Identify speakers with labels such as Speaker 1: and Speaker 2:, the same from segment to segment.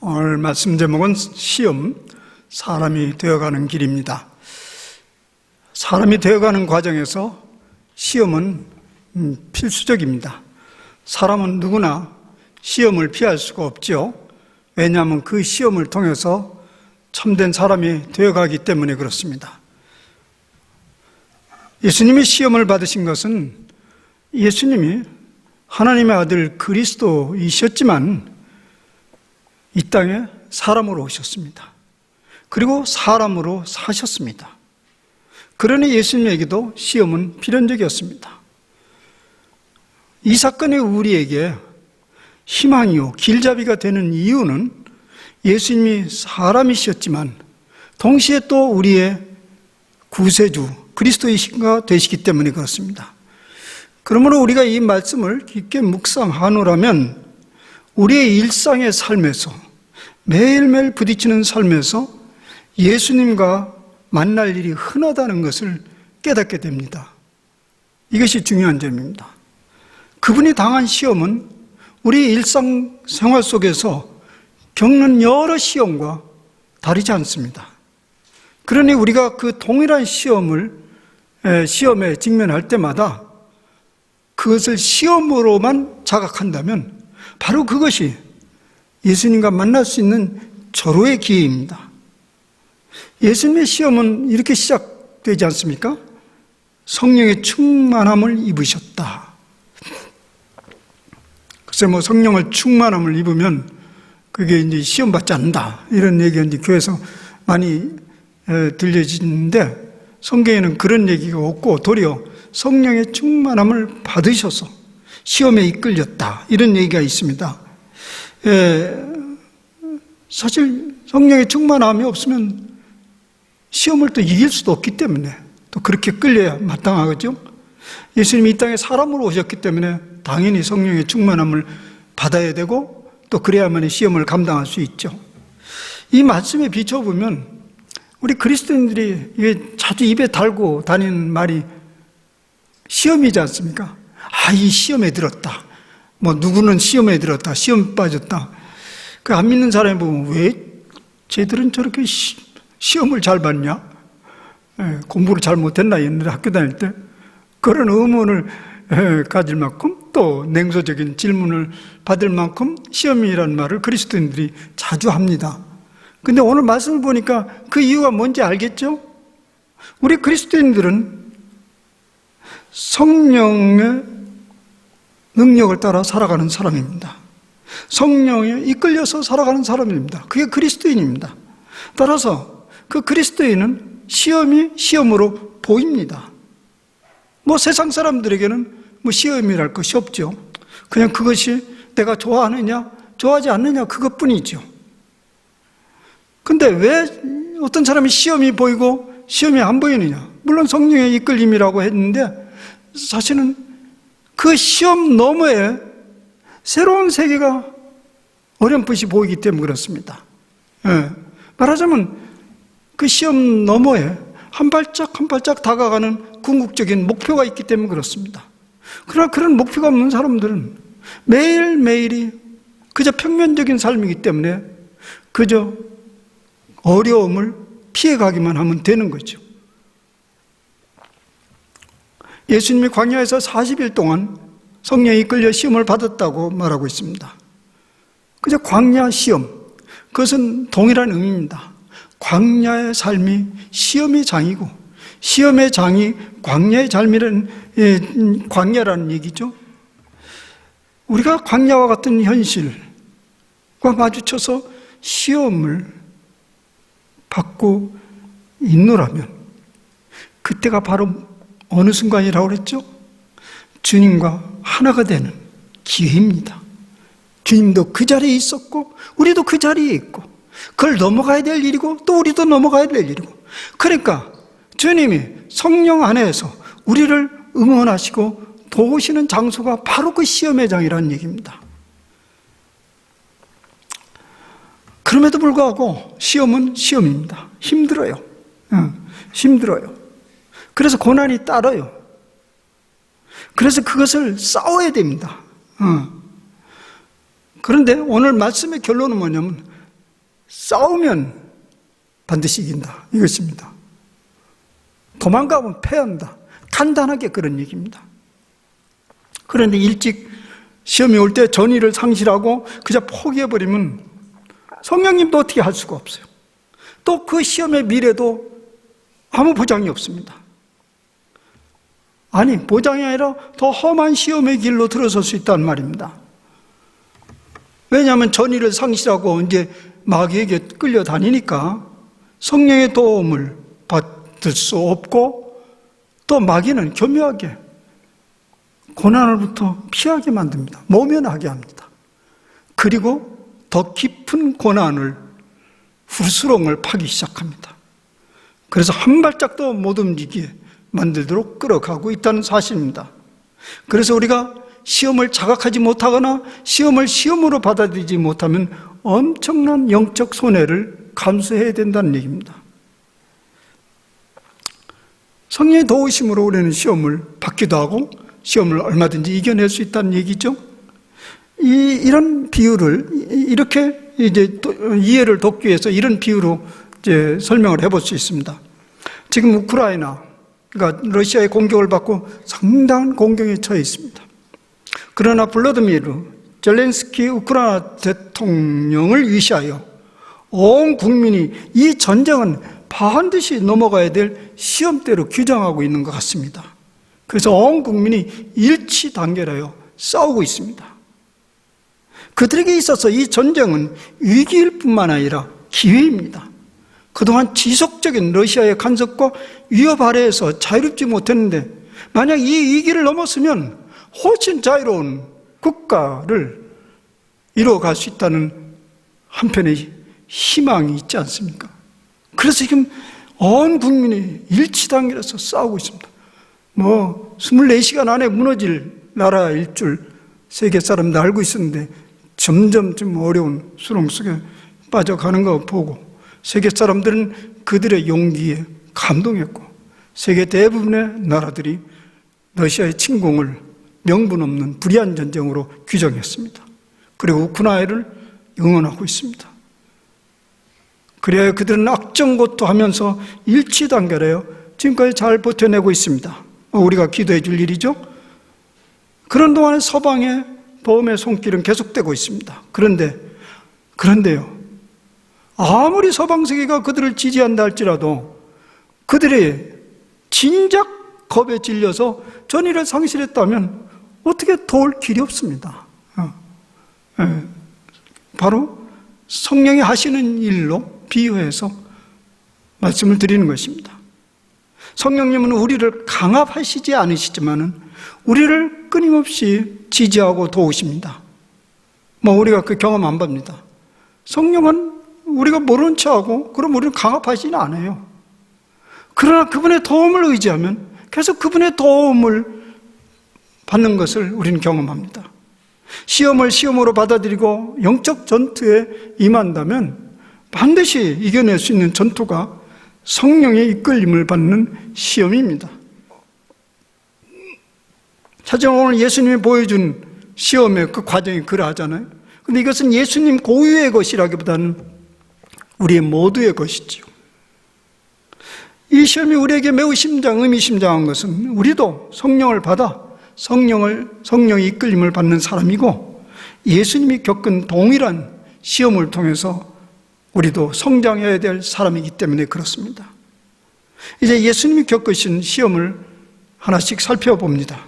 Speaker 1: 오늘 말씀 제목은 시험, 사람이 되어가는 길입니다. 사람이 되어가는 과정에서 시험은 필수적입니다. 사람은 누구나 시험을 피할 수가 없죠. 왜냐하면 그 시험을 통해서 참된 사람이 되어가기 때문에 그렇습니다. 예수님이 시험을 받으신 것은 예수님이 하나님의 아들 그리스도이셨지만 이 땅에 사람으로 오셨습니다. 그리고 사람으로 사셨습니다. 그러니 예수님에게도 시험은 필연적이었습니다. 이 사건이 우리에게 희망이요 길잡이가 되는 이유는 예수님이 사람이셨지만 동시에 또 우리의 구세주 그리스도이신가 되시기 때문에 그렇습니다. 그러므로 우리가 이 말씀을 깊게 묵상하노라면 우리의 일상의 삶에서 매일매일 부딪히는 삶에서 예수님과 만날 일이 흔하다는 것을 깨닫게 됩니다. 이것이 중요한 점입니다. 그분이 당한 시험은 우리 일상생활 속에서 겪는 여러 시험과 다르지 않습니다. 그러니 우리가 그 동일한 시험에 직면할 때마다 그것을 시험으로만 자각한다면 바로 그것이 예수님과 만날 수 있는 절호의 기회입니다. 예수님의 시험은 이렇게 시작되지 않습니까? 성령의 충만함을 입으셨다. 글쎄 성령을 충만함을 입으면 그게 이제 시험 받지 않는다 이런 얘기가 이제 교회에서 많이 들려지는데 성경에는 그런 얘기가 없고 도리어 성령의 충만함을 받으셔서 시험에 이끌렸다 이런 얘기가 있습니다. 사실 성령의 충만함이 없으면 시험을 또 이길 수도 없기 때문에 또 그렇게 끌려야 마땅하겠죠. 예수님이 이 땅에 사람으로 오셨기 때문에 당연히 성령의 충만함을 받아야 되고 또 그래야만 시험을 감당할 수 있죠. 이 말씀에 비춰보면 우리 그리스도인들이 이게 자주 입에 달고 다니는 말이 시험이지 않습니까? 이 시험에 들었다. 누구는 시험에 들었다. 시험 빠졌다. 그 안 믿는 사람이 보면 왜 쟤들은 저렇게 시험을 잘 봤냐? 공부를 잘 못했나? 옛날에 학교 다닐 때. 그런 의문을 가질 만큼 또 냉소적인 질문을 받을 만큼 시험이라는 말을 그리스도인들이 자주 합니다. 근데 오늘 말씀을 보니까 그 이유가 뭔지 알겠죠? 우리 그리스도인들은 성령의 능력을 따라 살아가는 사람입니다. 성령에 이끌려서 살아가는 사람입니다. 그게 그리스도인입니다. 따라서 그 그리스도인은 시험이 시험으로 보입니다. 세상 사람들에게는 시험이랄 것이 없죠. 그냥 그것이 내가 좋아하느냐 좋아하지 않느냐 그것뿐이죠. 근데 왜 어떤 사람이 시험이 보이고 시험이 안 보이느냐? 물론 성령의 이끌림이라고 했는데 사실은 그 시험 너머에 새로운 세계가 어렴풋이 보이기 때문에 그렇습니다. 말하자면 그 시험 너머에 한 발짝 한 발짝 다가가는 궁극적인 목표가 있기 때문에 그렇습니다. 그러나 그런 목표가 없는 사람들은 매일매일이 그저 평면적인 삶이기 때문에 그저 어려움을 피해가기만 하면 되는 거죠. 예수님이 광야에서 40일 동안 성령에 이끌려 시험을 받았다고 말하고 있습니다. 그저 광야 시험, 그것은 동일한 의미입니다. 광야의 삶이 시험의 장이고 시험의 장이 광야의 삶이라는 광야라는 얘기죠. 우리가 광야와 같은 현실과 마주쳐서 시험을 받고 있노라면 그때가 바로 어느 순간이라고 그랬죠? 주님과 하나가 되는 기회입니다. 주님도 그 자리에 있었고 우리도 그 자리에 있고 그걸 넘어가야 될 일이고 또 우리도 넘어가야 될 일이고 그러니까 주님이 성령 안에서 우리를 응원하시고 도우시는 장소가 바로 그 시험의 장이라는 얘기입니다. 그럼에도 불구하고 시험은 시험입니다. 힘들어요. 힘들어요. 그래서 고난이 따라요. 그래서 그것을 싸워야 됩니다. 그런데 오늘 말씀의 결론은 뭐냐면 싸우면 반드시 이긴다. 이것입니다. 도망가면 패한다. 간단하게 그런 얘기입니다. 그런데 일찍 시험이 올 때 전의를 상실하고 그저 포기해버리면 성령님도 어떻게 할 수가 없어요. 또 그 시험의 미래도 아무 보장이 없습니다. 아니, 보장이 아니라 더 험한 시험의 길로 들어설 수 있다는 말입니다. 왜냐하면 전의를 상실하고 이제 마귀에게 끌려다니니까 성령의 도움을 받을 수 없고, 또 마귀는 교묘하게 고난으로부터 피하게 만듭니다. 모면하게 합니다. 그리고 더 깊은 고난을, 후스롱을 파기 시작합니다. 그래서 한 발짝도 못 움직이게 만들도록 끌어가고 있다는 사실입니다. 그래서 우리가 시험을 자각하지 못하거나 시험을 시험으로 받아들이지 못하면 엄청난 영적 손해를 감수해야 된다는 얘기입니다. 성령의 도우심으로 우리는 시험을 받기도 하고 시험을 얼마든지 이겨낼 수 있다는 얘기죠. 이런 비유를 이렇게 이제 이해를 돕기 위해서 이런 비유로 이제 설명을 해볼 수 있습니다. 지금 우크라이나가 러시아의 공격을 받고 상당한 공경에 처해 있습니다. 그러나 블라디미르 젤렌스키 우크라이나 대통령을 위시하여 온 국민이 이 전쟁은 반드시 넘어가야 될 시험대로 규정하고 있는 것 같습니다. 그래서 온 국민이 일치단결하여 싸우고 있습니다. 그들에게 있어서 이 전쟁은 위기일 뿐만 아니라 기회입니다. 그동안 지속적인 러시아의 간섭과 위협 아래에서 자유롭지 못했는데 만약 이 위기를 넘었으면 훨씬 자유로운 국가를 이루어갈 수 있다는 한편의 희망이 있지 않습니까? 그래서 지금 온 국민이 일치단결해서 싸우고 있습니다. 24시간 안에 무너질 나라일 줄 세계 사람도 알고 있었는데 점점 좀 어려운 수렁 속에 빠져가는 거 보고 세계 사람들은 그들의 용기에 감동했고 세계 대부분의 나라들이 러시아의 침공을 명분 없는 불의한 전쟁으로 규정했습니다. 그리고 우크라이나를 응원하고 있습니다. 그래야 그들은 악정고토하면서 일치단결하여 지금까지 잘 버텨내고 있습니다. 우리가 기도해 줄 일이죠. 그런 동안에 서방의 도움의 손길은 계속되고 있습니다. 그런데요, 아무리 서방 세계가 그들을 지지한다 할지라도 그들의 진작 겁에 질려서 전의를 상실했다면 어떻게 도울 길이 없습니다. 바로 성령이 하시는 일로 비유해서 말씀을 드리는 것입니다. 성령님은 우리를 강압하시지 않으시지만은 우리를 끊임없이 지지하고 도우십니다. 우리가 그 경험 안 봅니다. 성령은 우리가 모르는 척하고 그럼 우리를 강압하지는 않아요. 그러나 그분의 도움을 의지하면 계속 그분의 도움을 받는 것을 우리는 경험합니다. 시험을 시험으로 받아들이고 영적 전투에 임한다면 반드시 이겨낼 수 있는 전투가 성령의 이끌림을 받는 시험입니다. 사실 오늘 예수님이 보여준 시험의 그 과정이 그러하잖아요. 그런데 이것은 예수님 고유의 것이라기보다는 우리 모두의 것이지요. 이 시험이 우리에게 매우 의미심장한 것은 우리도 성령을 받아 성령의 이끌림을 받는 사람이고 예수님이 겪은 동일한 시험을 통해서 우리도 성장해야 될 사람이기 때문에 그렇습니다. 이제 예수님이 겪으신 시험을 하나씩 살펴봅니다.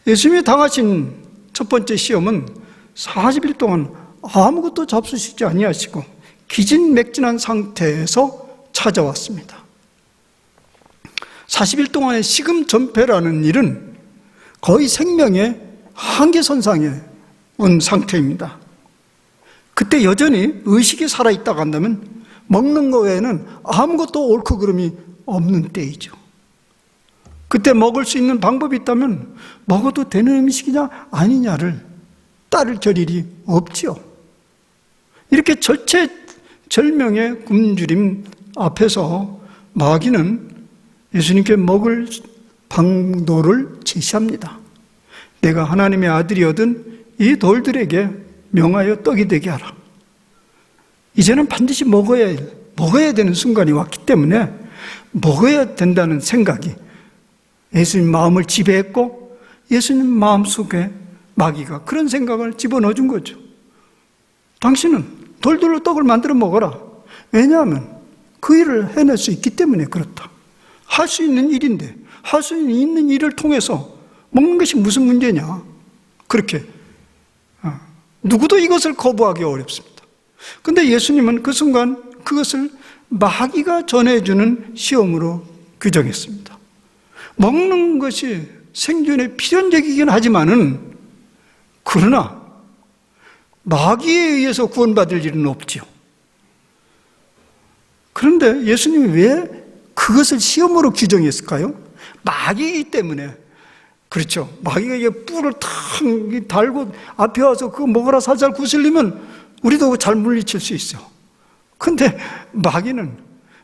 Speaker 1: 예수님이 당하신 첫 번째 시험은 40일 동안 아무것도 잡수시지 아니하시고 기진맥진한 상태에서 찾아왔습니다. 40일 동안의 식음전폐라는 일은 거의 생명의 한계선상에 온 상태입니다. 그때 여전히 의식이 살아있다고 한다면 먹는 거 외에는 아무것도 옳고 그름이 없는 때이죠. 그때 먹을 수 있는 방법이 있다면 먹어도 되는 음식이냐 아니냐를 따를 겨를이 없지요. 이렇게 절체절명의 굶주림 앞에서 마귀는 예수님께 먹을 방도를 제시합니다. 내가 하나님의 아들이거든 이 돌들에게 명하여 떡이 되게 하라. 이제는 반드시 먹어야 되는 순간이 왔기 때문에 먹어야 된다는 생각이 예수님 마음을 지배했고, 예수님 마음속에 마귀가 그런 생각을 집어넣어 준 거죠. 당신은 돌돌로 떡을 만들어 먹어라. 왜냐하면 그 일을 해낼 수 있기 때문에 그렇다. 할 수 있는 일인데, 할 수 있는 일을 통해서 먹는 것이 무슨 문제냐. 그렇게 누구도 이것을 거부하기 어렵습니다. 그런데 예수님은 그 순간 그것을 마귀가 전해주는 시험으로 규정했습니다. 먹는 것이 생존에 필연적이긴 하지만은, 그러나 마귀에 의해서 구원받을 일은 없지요. 그런데 예수님이 왜 그것을 시험으로 규정했을까요? 마귀이기 때문에. 그렇죠. 마귀가 이게 뿔을 탁 달고 앞에 와서 그거 먹어라 살살 구슬리면 우리도 잘 물리칠 수 있어요. 근데 마귀는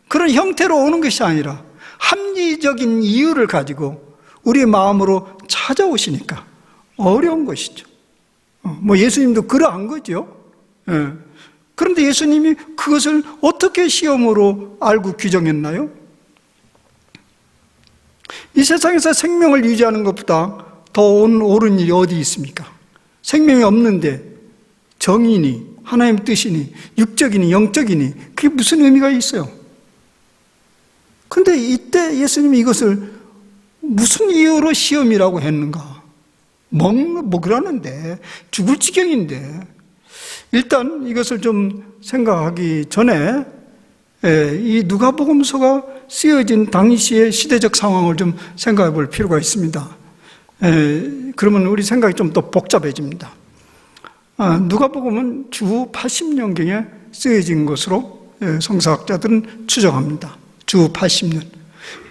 Speaker 1: 그런 형태로 오는 것이 아니라 합리적인 이유를 가지고 우리의 마음으로 찾아오시니까 어려운 것이죠. 예수님도 그러한 거죠. 그런데 예수님이 그것을 어떻게 시험으로 알고 규정했나요? 이 세상에서 생명을 유지하는 것보다 더 옳은 일이 어디 있습니까? 생명이 없는데 정이니 하나님의 뜻이니 육적이니 영적이니 그게 무슨 의미가 있어요? 그런데 이때 예수님이 이것을 무슨 이유로 시험이라고 했는가? 먹으라는데 죽을 지경인데. 일단 이것을 좀 생각하기 전에 이 누가복음서가 쓰여진 당시의 시대적 상황을 좀 생각해 볼 필요가 있습니다. 그러면 우리 생각이 좀 더 복잡해집니다. 누가복음은 주 80년경에 쓰여진 것으로 성서학자들은 추정합니다. 주 80년.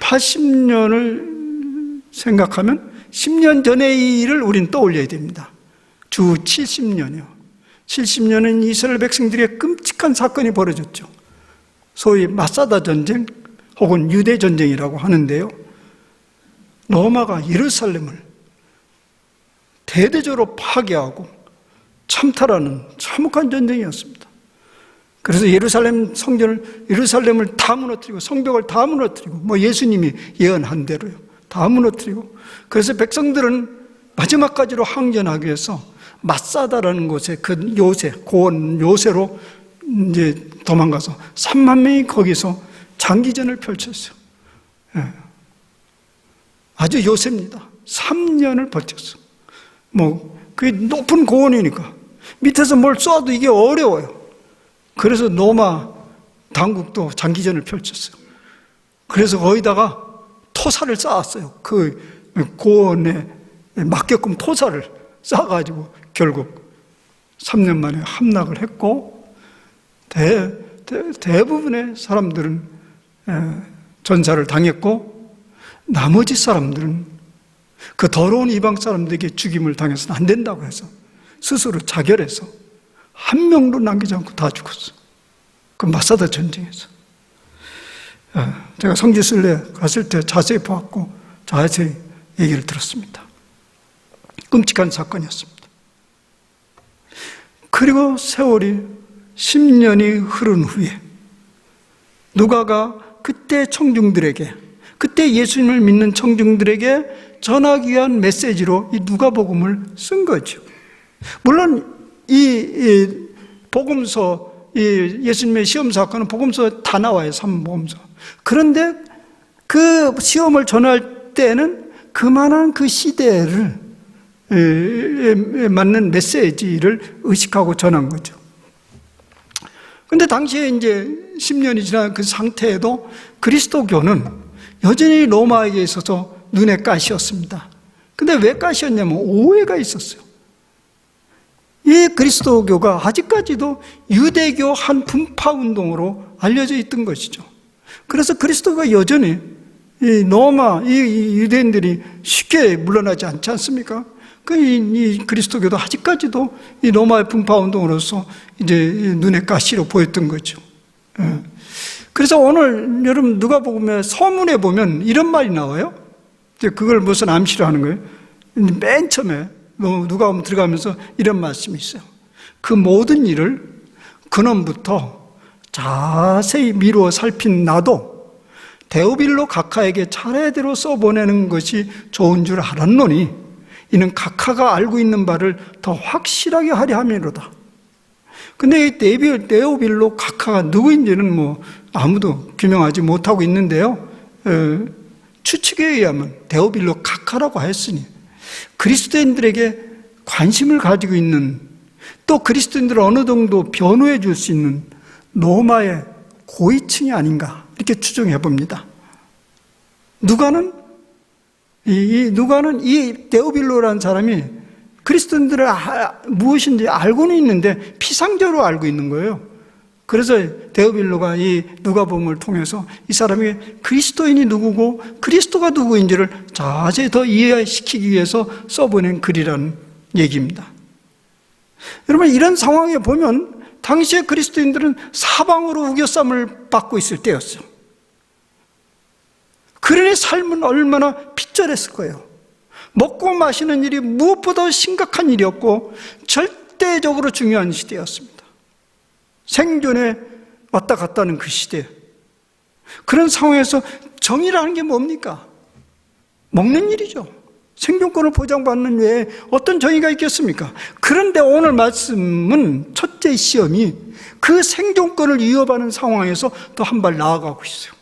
Speaker 1: 80년을 생각하면 10년 전의 일을 우리는 떠올려야 됩니다. 주 70년이요. 70년은 이스라엘 백성들의 끔찍한 사건이 벌어졌죠. 소위 마사다 전쟁 혹은 유대 전쟁이라고 하는데요. 로마가 예루살렘을 대대적으로 파괴하고 참탈하는 참혹한 전쟁이었습니다. 그래서 예루살렘을 다 무너뜨리고 성벽을 다 무너뜨리고 예수님이 예언한 대로요. 다 무너뜨리고, 그래서 백성들은 마지막까지로 항전하기 위해서 마사다라는 곳에 그 요새, 고원 요새로 이제 도망가서 3만 명이 거기서 장기전을 펼쳤어요. 아주 요새입니다. 3년을 버텼어. 그게 높은 고원이니까 밑에서 뭘 쏴도 이게 어려워요. 그래서 로마 당국도 장기전을 펼쳤어요. 그래서 거기다가 토사를 쌓았어요. 그 고원에 막게끔 토사를 쌓아가지고 결국 3년 만에 함락을 했고, 대부분의 사람들은 전사를 당했고, 나머지 사람들은 그 더러운 이방 사람들에게 죽임을 당해서는 안 된다고 해서 스스로 자결해서 한 명도 남기지 않고 다 죽었어. 그 마사다 전쟁에서. 제가 성지순례 갔을 때 자세히 보았고 자세히 얘기를 들었습니다. 끔찍한 사건이었습니다. 그리고 세월이 10년이 흐른 후에 누가가 그때 청중들에게, 그때 예수님을 믿는 청중들에게 전하기 위한 메시지로 이 누가복음을 쓴 거죠. 물론 이 복음서, 이 예수님의 시험 사건은 복음서 다 나와요. 3복음서. 그런데 그 시험을 전할 때는 그만한 그 시대를 맞는 메시지를 의식하고 전한 거죠. 근데 당시에 이제 10년이 지난 그 상태에도 그리스도교는 여전히 로마에게 있어서 눈의 가시였습니다. 근데 왜 가시였냐면 오해가 있었어요. 이 그리스도교가 아직까지도 유대교 한 분파 운동으로 알려져 있던 것이죠. 그래서 그리스도가 여전히 이 로마, 이 유대인들이 쉽게 물러나지 않지 않습니까? 이 그리스도교도 아직까지도 이 로마의 분파 운동으로서 이제 눈의 가시로 보였던 거죠. 그래서 오늘 여러분 누가복음의 서문에 보면 이런 말이 나와요. 그걸 무슨 암시를 하는 거예요? 맨 처음에 누가복음 들어가면서 이런 말씀이 있어요. 그 모든 일을 근원부터 자세히 미루어 살핀 나도 데오빌로 각하에게 차례대로 써보내는 것이 좋은 줄 알았노니 이는 각하가 알고 있는 바를 더 확실하게 하려 함이로다. 근데 이 데오빌로 각하가 누구인지는 아무도 규명하지 못하고 있는데요. 추측에 의하면 데오빌로 각하라고 하였으니 그리스도인들에게 관심을 가지고 있는, 또 그리스도인들을 어느 정도 변호해 줄 수 있는 로마의 고위층이 아닌가 이렇게 추정해 봅니다. 누가는 이 데오빌로라는 사람이 그리스도인들을 무엇인지 알고는 있는데 피상적으로 알고 있는 거예요. 그래서 데오빌로가 이 누가복음을 통해서 이 사람이 그리스도인이 누구고 그리스도가 누구인지를 자세히 더 이해시키기 위해서 써보낸 글이라는 얘기입니다. 여러분, 이런 상황에 보면 당시에 그리스도인들은 사방으로 우겨쌈을 받고 있을 때였어요. 그러니 삶은 얼마나 핍절했을 거예요. 먹고 마시는 일이 무엇보다 심각한 일이었고 절대적으로 중요한 시대였습니다. 생존에 왔다 갔다 하는 그 시대. 그런 상황에서 정의라는 게 뭡니까? 먹는 일이죠. 생존권을 보장받는 외에 어떤 정의가 있겠습니까? 그런데 오늘 말씀은 첫째 시험이 그 생존권을 위협하는 상황에서 또 한 발 나아가고 있어요.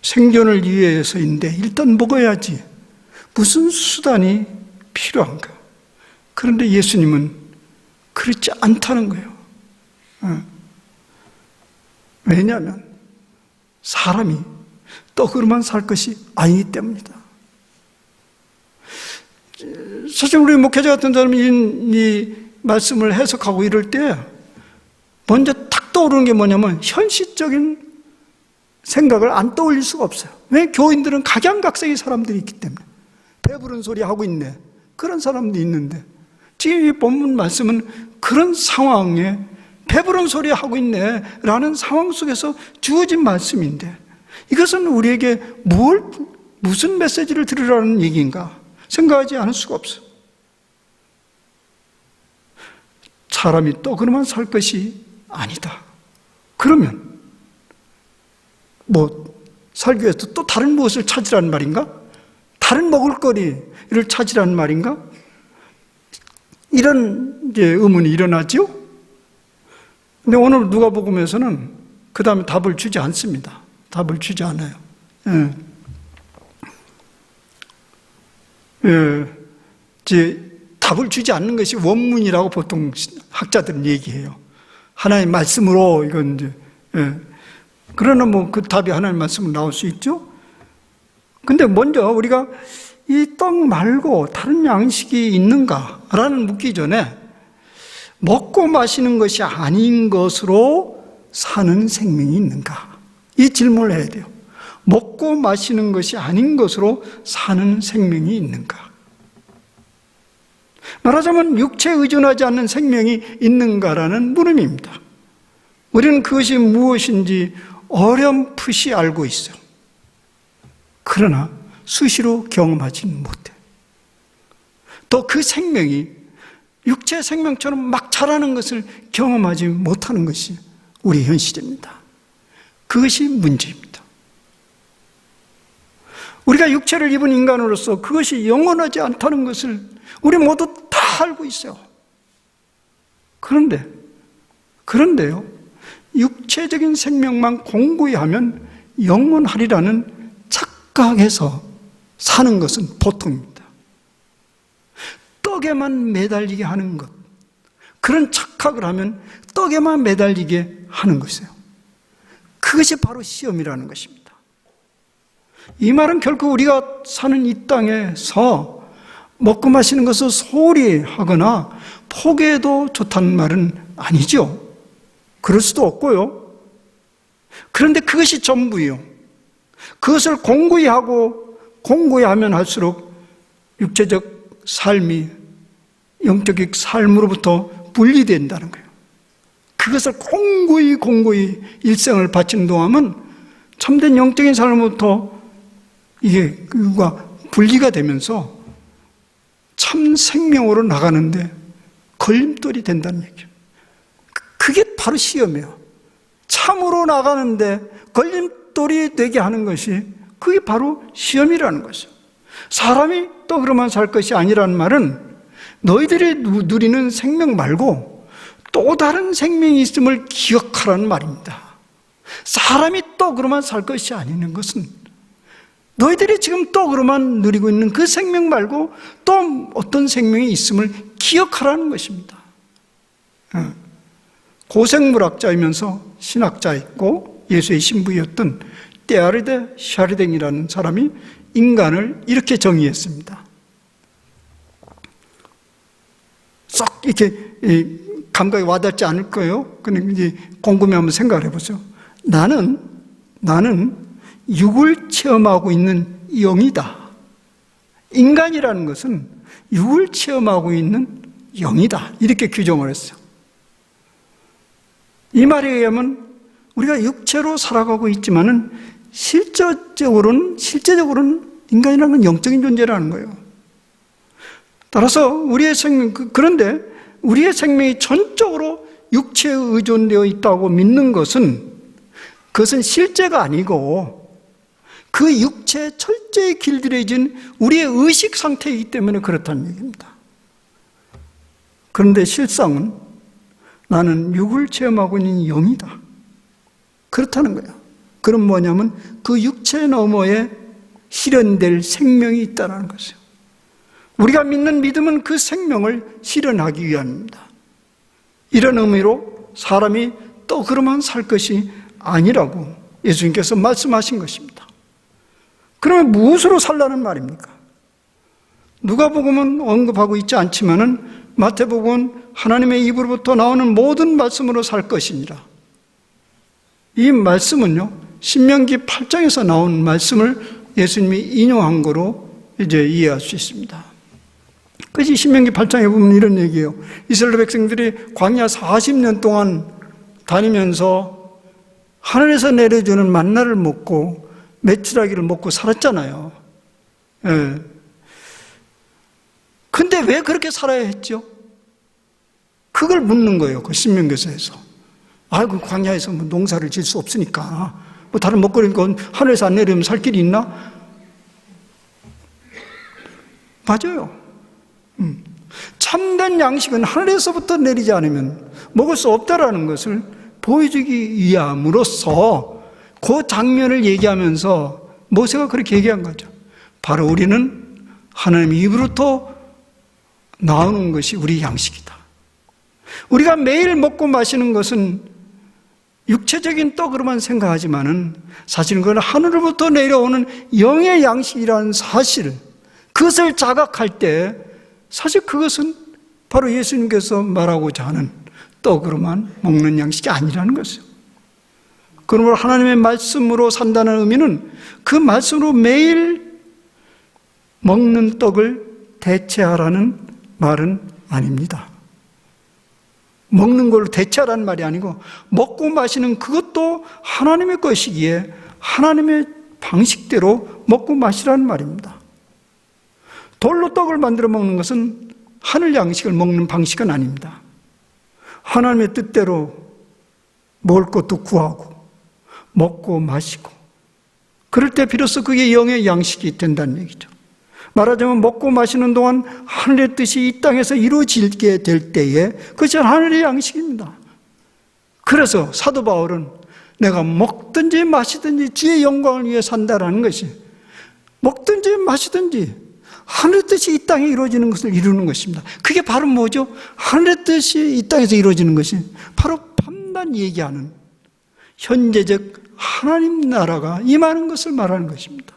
Speaker 1: 생존을 위해서인데 일단 먹어야지. 무슨 수단이 필요한가? 그런데 예수님은 그렇지 않다는 거예요. 왜냐하면 사람이 떡으로만 살 것이 아니기 때문이다. 사실 우리 목회자 같은 사람이 이 말씀을 해석하고 이럴 때 먼저 탁 떠오르는 게 뭐냐면 현실적인 생각을 안 떠올릴 수가 없어요. 왜? 교인들은 각양각색의 사람들이 있기 때문에. 배부른 소리 하고 있네, 그런 사람도 있는데, 지금 이 본문 말씀은 그런 상황에 배부른 소리 하고 있네 라는 상황 속에서 주어진 말씀인데, 이것은 우리에게 무슨 메시지를 들으라는 얘기인가 생각하지 않을 수가 없어요. 사람이 떡으로만 살 것이 아니다. 그러면 살기 위해서 또 다른 무엇을 찾으라는 말인가? 다른 먹을거리를 찾으라는 말인가? 이런 의문이 일어나죠? 근데 오늘 누가복음에서는 그 다음에 답을 주지 않습니다. 답을 주지 않아요. 답을 주지 않는 것이 원문이라고 보통 학자들은 얘기해요. 하나님 말씀으로 이건 그러나 그 답이 하나님 말씀으로 나올 수 있죠. 근데 먼저 우리가 이 떡 말고 다른 양식이 있는가라는 묻기 전에 먹고 마시는 것이 아닌 것으로 사는 생명이 있는가? 이 질문을 해야 돼요. 먹고 마시는 것이 아닌 것으로 사는 생명이 있는가? 말하자면 육체에 의존하지 않는 생명이 있는가라는 물음입니다. 우리는 그것이 무엇인지 어렴풋이 알고 있어요. 그러나 수시로 경험하지는 못해. 또 그 생명이 육체 생명처럼 막 자라는 것을 경험하지 못하는 것이 우리 현실입니다. 그것이 문제입니다. 우리가 육체를 입은 인간으로서 그것이 영원하지 않다는 것을 우리 모두 다 알고 있어요. 그런데요, 육체적인 생명만 공고히 하면 영원하리라는 착각에서 사는 것은 보통입니다. 떡에만 매달리게 하는 것, 그런 착각을 하면 떡에만 매달리게 하는 것이에요. 그것이 바로 시험이라는 것입니다. 이 말은 결코 우리가 사는 이 땅에서 먹고 마시는 것을 소홀히 하거나 포기해도 좋다는 말은 아니죠. 그럴 수도 없고요. 그런데 그것이 전부요. 그것을 공고히 하면 할수록 육체적 삶이 영적인 삶으로부터 분리된다는 거예요. 그것을 공고히 일생을 바치는 동안은 참된 영적인 삶으로부터 그가 분리가 되면서 참 생명으로 나가는데 걸림돌이 된다는 얘기예요. 그게 바로 시험이에요. 참으로 나가는데 걸림돌이 되게 하는 것이 그게 바로 시험이라는 것이죠. 사람이 또 그러면 살 것이 아니라는 말은 너희들이 누리는 생명 말고 또 다른 생명이 있음을 기억하라는 말입니다. 사람이 또 그러면 살 것이 아니는 것은 너희들이 지금 또 그러면 누리고 있는 그 생명 말고 또 어떤 생명이 있음을 기억하라는 것입니다. 고생물학자이면서 신학자였고 예수의 신부였던 테아르데 샤르댕이라는 사람이 인간을 이렇게 정의했습니다. 썩 이렇게 감각이 와닿지 않을 거예요. 근데 이제 곰곰이 한번 생각을 해보죠. 나는 육을 체험하고 있는 영이다. 인간이라는 것은 육을 체험하고 있는 영이다. 이렇게 규정을 했어요. 이 말에 의하면 우리가 육체로 살아가고 있지만은 실제적으로는 인간이라는 건 영적인 존재라는 거예요. 따라서 우리의 생명, 그런데 우리의 생명이 전적으로 육체에 의존되어 있다고 믿는 것은 그것은 실제가 아니고 그 육체에 철저히 길들여진 우리의 의식 상태이기 때문에 그렇다는 얘기입니다. 그런데 실상은 나는 육을 체험하고 있는 영이다. 그렇다는 거예요. 그럼 뭐냐면 그 육체 너머에 실현될 생명이 있다는 것이에요. 우리가 믿는 믿음은 그 생명을 실현하기 위함입니다. 이런 의미로 사람이 또 그러면 살 것이 아니라고 예수님께서 말씀하신 것입니다. 그러면 무엇으로 살라는 말입니까? 누가복음은 언급하고 있지 않지만은 마태복음은 하나님의 입으로부터 나오는 모든 말씀으로 살 것이니라. 이 말씀은요, 신명기 8장에서 나온 말씀을 예수님이 인용한 거로 이제 이해할 수 있습니다. 그것이 신명기 8장에 보면 이런 얘기예요. 이스라엘 백성들이 광야 40년 동안 다니면서 하늘에서 내려주는 만나를 먹고 메추라기를 먹고 살았잖아요. 예. 근데 왜 그렇게 살아야 했죠? 그걸 묻는 거예요. 그 신명기서에서. 그 광야에서 뭐 농사를 지을 수 없으니까 뭐 다른 먹거리건 하늘에서 안 내리면 살 길이 있나? 맞아요. 참된 양식은 하늘에서부터 내리지 않으면 먹을 수 없다라는 것을 보여주기 위함으로써 그 장면을 얘기하면서 모세가 그렇게 얘기한 거죠. 바로 우리는 하나님의 입으로부터 나오는 것이 우리 양식이다. 우리가 매일 먹고 마시는 것은 육체적인 떡으로만 생각하지만은 사실은 그건 하늘로부터 내려오는 영의 양식이라는 사실, 그것을 자각할 때 사실 그것은 바로 예수님께서 말하고자 하는 떡으로만 먹는 양식이 아니라는 것이죠. 그러므로 하나님의 말씀으로 산다는 의미는 그 말씀으로 매일 먹는 떡을 대체하라는 말은 아닙니다. 먹는 걸로 대체하라는 말이 아니고 먹고 마시는 그것도 하나님의 것이기에 하나님의 방식대로 먹고 마시라는 말입니다. 돌로 떡을 만들어 먹는 것은 하늘 양식을 먹는 방식은 아닙니다. 하나님의 뜻대로 먹을 것도 구하고 먹고 마시고 그럴 때 비로소 그게 영의 양식이 된다는 얘기죠. 말하자면 먹고 마시는 동안 하늘의 뜻이 이 땅에서 이루어지게 될 때에 그것이 하늘의 양식입니다. 그래서 사도 바울은 내가 먹든지 마시든지 주의 영광을 위해 산다라는 것이 먹든지 마시든지 하늘의 뜻이 이 땅에 이루어지는 것을 이루는 것입니다. 그게 바로 뭐죠? 하늘의 뜻이 이 땅에서 이루어지는 것이 바로 판단 얘기하는 현재적 하나님 나라가 임하는 것을 말하는 것입니다.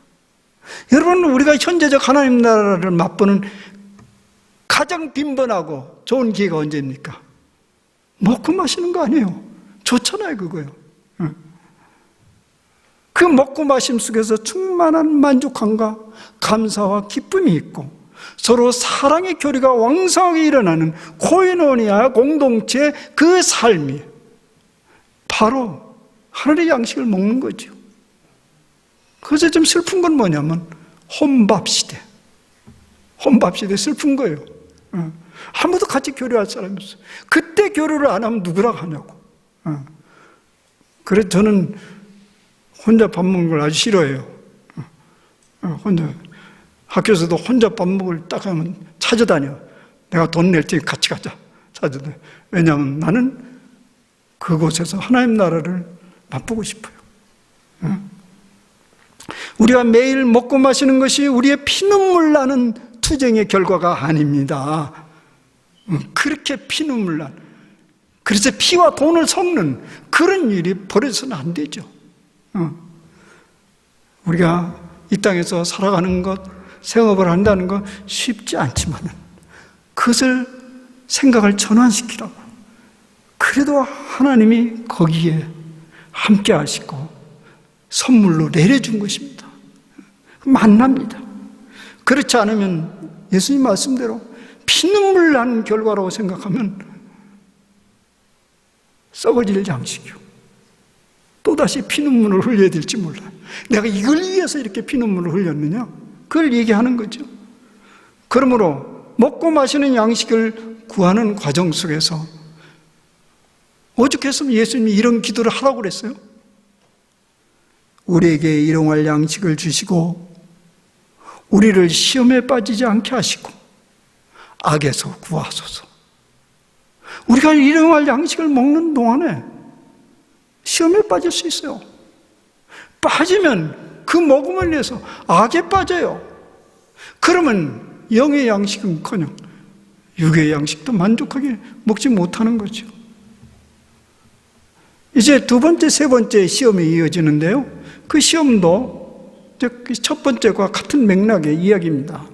Speaker 1: 여러분, 우리가 현재적 하나님 나라를 맛보는 가장 빈번하고 좋은 기회가 언제입니까? 먹고 마시는 거 아니에요. 좋잖아요, 그거요. 그 먹고 마심 속에서 충만한 만족함과 감사와 기쁨이 있고 서로 사랑의 교류가 왕성하게 일어나는 코에노니아 공동체 그 삶이 바로 하늘의 양식을 먹는 거죠. 그래서 좀 슬픈 건 뭐냐면 혼밥 시대 슬픈 거예요. 아무도 같이 교류할 사람이 없어요. 그때 교류를 안 하면 누구랑 하냐고. 그래서 저는 혼자 밥 먹는 걸 아주 싫어해요. 혼자. 학교에서도 혼자 밥 먹을 딱 하면 찾아다녀. 내가 돈 낼 테니 같이 가자. 찾아다녀. 왜냐하면 나는 그곳에서 하나님 나라를 맛보고 싶어요. 우리가 매일 먹고 마시는 것이 우리의 피눈물 나는 투쟁의 결과가 아닙니다. 그렇게 피눈물 난, 그래서 피와 돈을 섞는 그런 일이 벌어서는 안 되죠. 우리가 이 땅에서 살아가는 것, 생업을 한다는 것 쉽지 않지만 그것을 생각을 전환시키라고. 그래도 하나님이 거기에 함께 하시고 선물로 내려준 것입니다. 만납니다. 그렇지 않으면 예수님 말씀대로 피눈물 난 결과라고 생각하면 썩어질 양식이요. 또다시 피눈물을 흘려야 될지 몰라요. 내가 이걸 위해서 이렇게 피눈물을 흘렸느냐? 그걸 얘기하는 거죠. 그러므로 먹고 마시는 양식을 구하는 과정 속에서 오죽했으면 예수님이 이런 기도를 하라고 그랬어요. 우리에게 일용할 양식을 주시고 우리를 시험에 빠지지 않게 하시고 악에서 구하소서. 우리가 일용할 양식을 먹는 동안에 시험에 빠질 수 있어요. 빠지면 그 먹음을 위해서 악에 빠져요. 그러면 영의 양식은커녕 육의 양식도 만족하게 먹지 못하는 거죠. 이제 두 번째, 세 번째 시험이 이어지는데요. 그 시험도 첫 번째와 같은 맥락의 이야기입니다.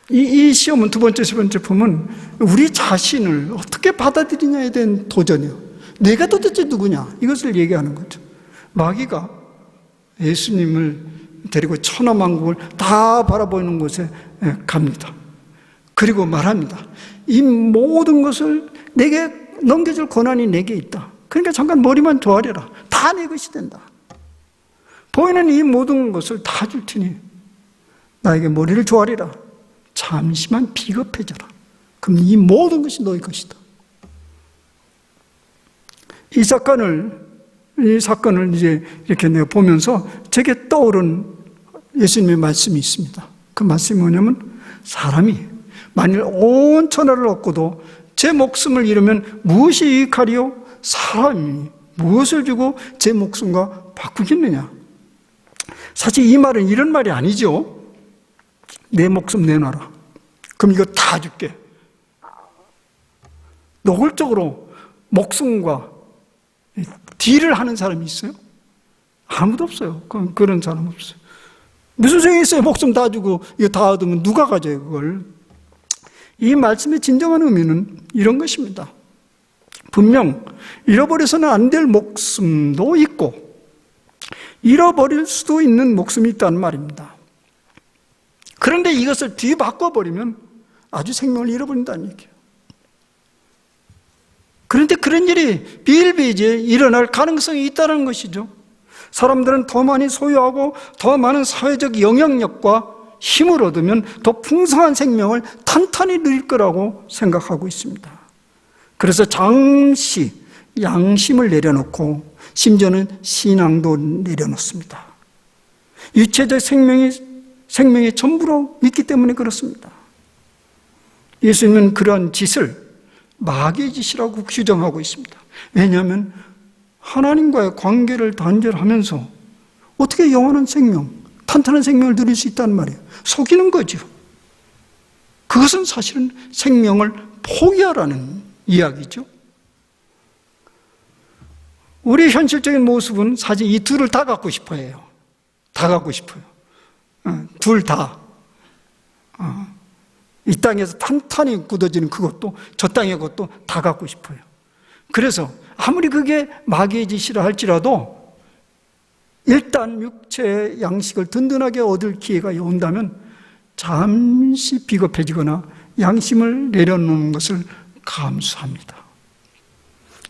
Speaker 1: 이 시험은 두 번째, 세 번째 보면 우리 자신을 어떻게 받아들이냐에 대한 도전이요. 내가 도대체 누구냐? 이것을 얘기하는 거죠. 마귀가 예수님을 데리고 천하만국을 다 바라보는 곳에 갑니다. 그리고 말합니다. 이 모든 것을 내게 넘겨줄 권한이 내게 있다. 그러니까 잠깐 머리만 조아려라. 다 내 것이 된다. 보이는 이 모든 것을 다 줄 테니 나에게 머리를 조아리라. 잠시만 비겁해져라. 그럼 이 모든 것이 너의 것이다. 이 사건을 이제 이렇게 내가 보면서 제게 떠오른 예수님의 말씀이 있습니다. 그 말씀이 뭐냐면 사람이 만일 온 천하를 얻고도 제 목숨을 잃으면 무엇이 유익하리요? 사람이 무엇을 주고 제 목숨과 바꾸겠느냐? 사실 이 말은 이런 말이 아니죠. 내 목숨 내놔라. 그럼 이거 다 줄게. 노골적으로 목숨과 딜을 하는 사람이 있어요? 아무도 없어요. 그런 사람 없어요. 무슨 소용이 있어요? 목숨 다 주고 이거 다 얻으면 누가 가져요, 그걸? 이 말씀의 진정한 의미는 이런 것입니다. 분명 잃어버려서는 안 될 목숨도 있고 잃어버릴 수도 있는 목숨이 있다는 말입니다. 그런데 이것을 뒤바꿔버리면 아주 생명을 잃어버린다는 얘기예요. 그런데 그런 일이 비일비재에 일어날 가능성이 있다는 것이죠. 사람들은 더 많이 소유하고 더 많은 사회적 영향력과 힘을 얻으면 더 풍성한 생명을 탄탄히 누릴 거라고 생각하고 있습니다. 그래서 잠시 양심을 내려놓고 심지어는 신앙도 내려놓습니다. 유체적 생명의 전부로 믿기 때문에 그렇습니다. 예수님은 그러한 짓을 마귀의 짓이라고 규정하고 있습니다. 왜냐하면 하나님과의 관계를 단절하면서 어떻게 영원한 생명, 탄탄한 생명을 누릴 수 있다는 말이에요. 속이는 거죠. 그것은 사실은 생명을 포기하라는 이야기죠. 우리의 현실적인 모습은 사실 이 둘을 다 갖고 싶어 해요. 다 갖고 싶어요. 둘 다. 이 땅에서 탄탄히 굳어지는 그것도 저 땅의 것도 다 갖고 싶어요. 그래서 아무리 그게 마귀의 짓이라 할지라도 일단 육체의 양식을 든든하게 얻을 기회가 온다면 잠시 비겁해지거나 양심을 내려놓는 것을 감수합니다.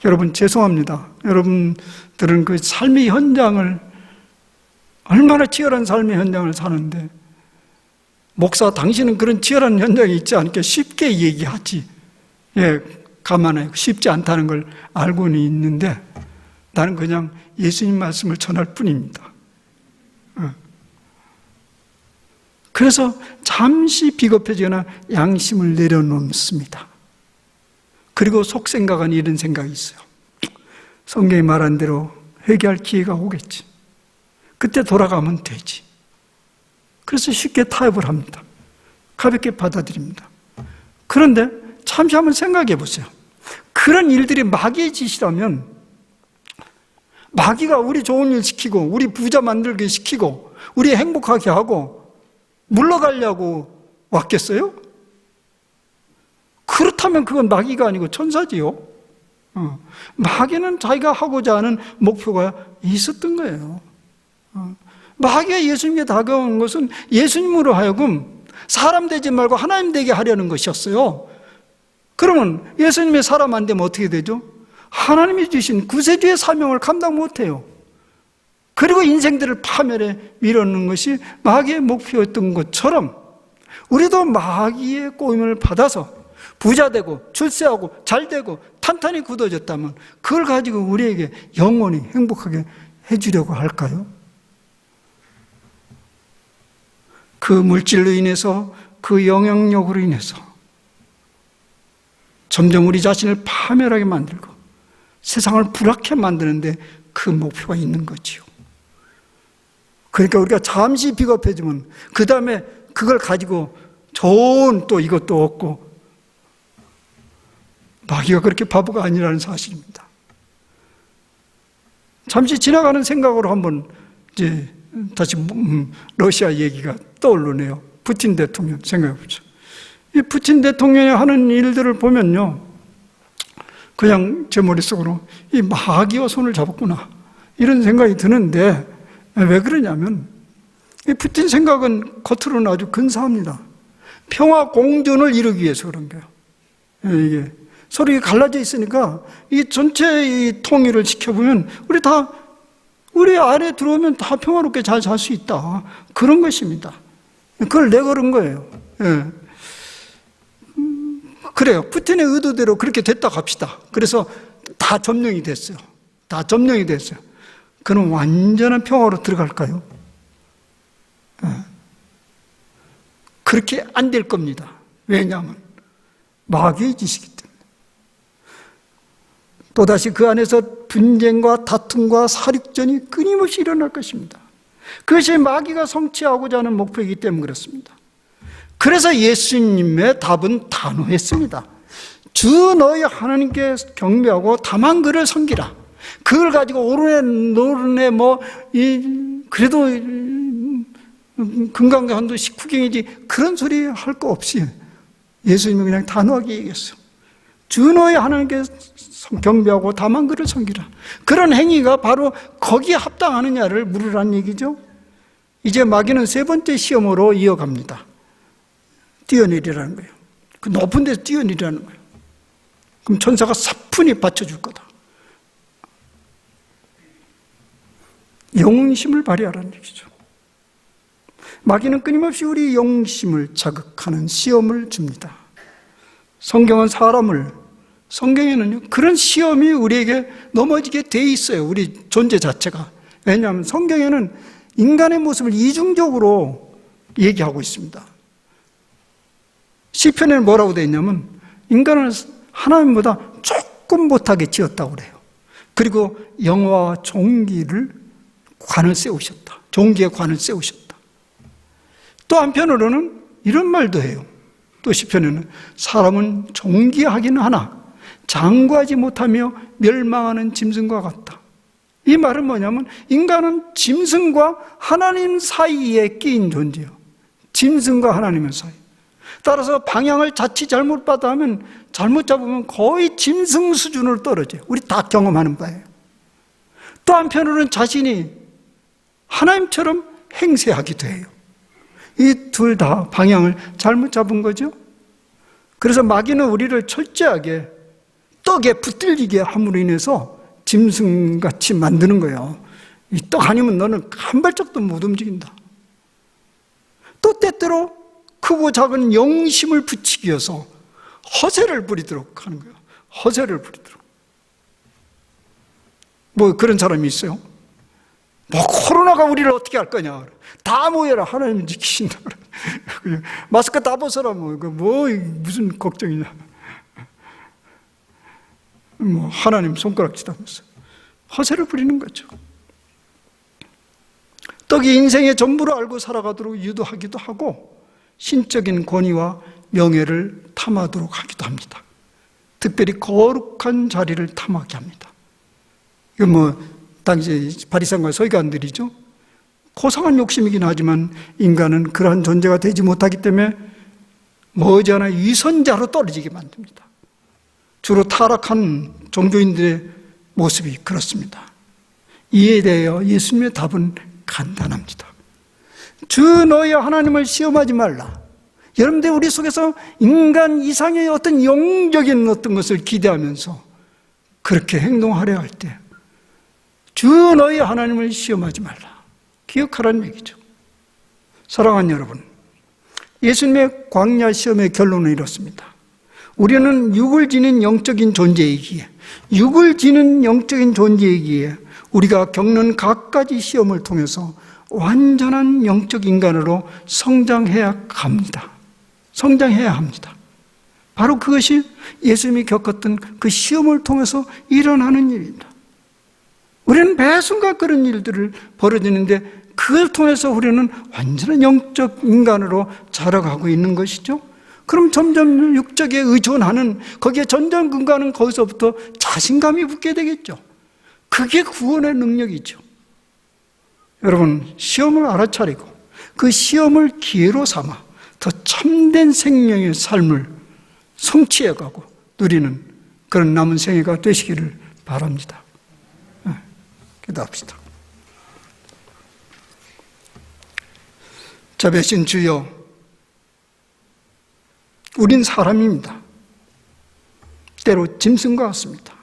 Speaker 1: 여러분 죄송합니다. 여러분들은 그 삶의 현장을 얼마나 치열한 삶의 현장을 사는데 목사, 당신은 그런 치열한 현장이 있지 않게 쉽게 얘기하지. 감안해. 쉽지 않다는 걸 알고는 있는데 나는 그냥 예수님 말씀을 전할 뿐입니다. 그래서 잠시 비겁해지거나 양심을 내려놓습니다. 그리고 속생각은 이런 생각이 있어요. 성경이 말한 대로 회개할 기회가 오겠지. 그때 돌아가면 되지. 그래서 쉽게 타협을 합니다. 가볍게 받아들입니다. 그런데 잠시 한번 생각해 보세요. 그런 일들이 마귀의 짓이라면 마귀가 우리 좋은 일 시키고 우리 부자 만들게 시키고 우리 행복하게 하고 물러가려고 왔겠어요? 그렇다면 그건 마귀가 아니고 천사지요. 마귀는 자기가 하고자 하는 목표가 있었던 거예요. 마귀가 예수님께 다가온 것은 예수님으로 하여금 사람 되지 말고 하나님 되게 하려는 것이었어요. 그러면 예수님의 사람 안 되면 어떻게 되죠? 하나님이 주신 구세주의 사명을 감당 못해요. 그리고 인생들을 파멸에 밀어넣는 것이 마귀의 목표였던 것처럼 우리도 마귀의 꼬임을 받아서 부자 되고 출세하고 잘 되고 탄탄히 굳어졌다면 그걸 가지고 우리에게 영원히 행복하게 해주려고 할까요? 그 물질로 인해서 그 영향력으로 인해서 점점 우리 자신을 파멸하게 만들고 세상을 불악해 만드는데 그 목표가 있는 거지요. 그러니까 우리가 잠시 비겁해지면 그 다음에 그걸 가지고 좋은 또 이것도 얻고 마귀가 그렇게 바보가 아니라는 사실입니다. 잠시 지나가는 생각으로 한번 이제 다시 러시아 얘기가 떠오르네요. 푸틴 대통령 생각해보죠. 이 푸틴 대통령이 하는 일들을 보면요, 그냥 제 머릿속으로 이 마귀와 손을 잡았구나 이런 생각이 드는데 왜 그러냐면 이 푸틴 생각은 겉으로는 아주 근사합니다. 평화 공존을 이루기 위해서 그런 거예요. 이게 서로 갈라져 있으니까 이 전체 이 통일을 지켜보면 우리 안에 들어오면 다 평화롭게 잘 살 수 있다. 그런 것입니다. 그걸 내걸은 거예요. 그래요. 푸틴의 의도대로 그렇게 됐다 갑시다. 그래서 다 점령이 됐어요. 다 점령이 됐어요. 그럼 완전한 평화로 들어갈까요? 그렇게 안 될 겁니다. 왜냐하면 마귀의 짓이기 때문에. 또다시 그 안에서 분쟁과 다툼과 사륙전이 끊임없이 일어날 것입니다. 그것이 마귀가 성취하고자 하는 목표이기 때문에 그렇습니다. 그래서 예수님의 답은 단호했습니다. 주 너희 하나님께 경배하고 다만 그를 섬기라. 그걸 가지고 오르네 그래도 금강산도 식후경이지 그런 소리 할 거 없이 예수님은 그냥 단호하게 얘기했어요. 주 너희 하나님께 경배하고 다만 그를 섬기라. 그런 행위가 바로 거기에 합당하느냐를 물으라는 얘기죠. 이제 마귀는 세 번째 시험으로 이어갑니다. 뛰어내리라는 거예요. 그 높은 데서 뛰어내리라는 거예요. 그럼 천사가 사뿐히 받쳐줄 거다. 영심을 발휘하라는 얘기죠. 마귀는 끊임없이 우리 영심을 자극하는 시험을 줍니다. 성경에는요, 그런 시험이 우리에게 넘어지게 돼 있어요. 우리 존재 자체가. 왜냐하면 성경에는 인간의 모습을 이중적으로 얘기하고 있습니다. 시편에는 뭐라고 되어 있냐면 인간을 하나님보다 조금 못하게 지었다고 그래요. 그리고 영화와 종기를 관을 세우셨다. 종기에 관을 세우셨다. 또 한편으로는 이런 말도 해요. 또 시편에는 사람은 존귀하기는 하나 장구하지 못하며 멸망하는 짐승과 같다. 이 말은 뭐냐면 인간은 짐승과 하나님 사이에 끼인 존재예요. 짐승과 하나님의 사이. 따라서 방향을 자칫 잘못 하면 잘못 잡으면 거의 짐승 수준으로 떨어져요. 우리 다 경험하는 바예요. 또 한편으로는 자신이 하나님처럼 행세하기도 해요. 이 둘 다 방향을 잘못 잡은 거죠. 그래서 마귀는 우리를 철저하게 떡에 붙들리게 함으로 인해서 짐승같이 만드는 거예요. 이 떡 아니면 너는 한 발짝도 못 움직인다. 또 때때로 크고 작은 영심을 붙이기 위해서 허세를 부리도록 하는 거예요. 허세를 부리도록. 뭐 그런 사람이 있어요. 뭐 코로나가 우리를 어떻게 할 거냐. 다 모여라. 하나님은 지키신다. 마스크 다 벗어라. 뭐 무슨 걱정이냐. 뭐 하나님 손가락 치다면서 허세를 부리는 거죠. 떡이 인생의 전부를 알고 살아가도록 유도하기도 하고 신적인 권위와 명예를 탐하도록 하기도 합니다. 특별히 거룩한 자리를 탐하게 합니다. 이건 뭐 당시 바리새인과 서기관들이죠. 고상한 욕심이긴 하지만 인간은 그러한 존재가 되지 못하기 때문에 머지않아 위선자로 떨어지게 만듭니다. 주로 타락한 종교인들의 모습이 그렇습니다. 이에 대하여 예수님의 답은 간단합니다. 주 너희 하나님을 시험하지 말라. 여러분들 우리 속에서 인간 이상의 어떤 영적인 어떤 것을 기대하면서 그렇게 행동하려 할 때 주 너희 하나님을 시험하지 말라. 기억하라는 얘기죠. 사랑하는 여러분, 예수님의 광야 시험의 결론은 이렇습니다. 우리는 육을 지닌 영적인 존재이기에 우리가 겪는 각가지 시험을 통해서 완전한 영적 인간으로 성장해야 합니다. 바로 그것이 예수님이 겪었던 그 시험을 통해서 일어나는 일입니다. 우리는 매 순간 그런 일들을 벌어지는데 그걸 통해서 우리는 완전한 영적 인간으로 자라가고 있는 것이죠. 그럼 점점 육적에 의존하는 거기에 전전 근거하는 거기서부터 자신감이 붙게 되겠죠. 그게 구원의 능력이죠. 여러분, 시험을 알아차리고 그 시험을 기회로 삼아 더 참된 생명의 삶을 성취해가고 누리는 그런 남은 생애가 되시기를 바랍니다. 기도합시다. 자비하신 주여, 우린 사람입니다. 때로 짐승과 같습니다.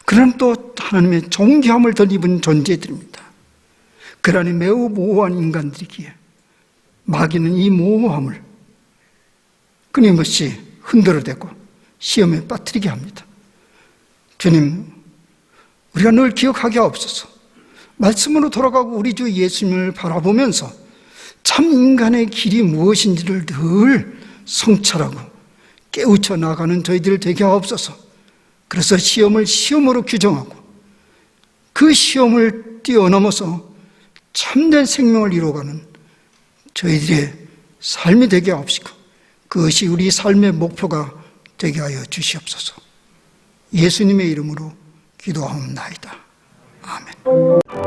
Speaker 1: 그런 또 하나님의 존귀함을 덧입은 존재들입니다. 그러니 매우 모호한 인간들이기에 마귀는 이 모호함을 끊임없이 흔들어대고 시험에 빠뜨리게 합니다. 주님, 우리가 늘 기억하게 하옵소서. 말씀으로 돌아가고 우리 주 예수님을 바라보면서 참 인간의 길이 무엇인지를 늘 성찰하고 깨우쳐 나가는 저희들 되게 하옵소서. 그래서 시험을 시험으로 규정하고 그 시험을 뛰어넘어서 참된 생명을 이루어가는 저희들의 삶이 되게 하옵시고 그것이 우리 삶의 목표가 되게 하여 주시옵소서. 예수님의 이름으로 기도하옵나이다. 아멘.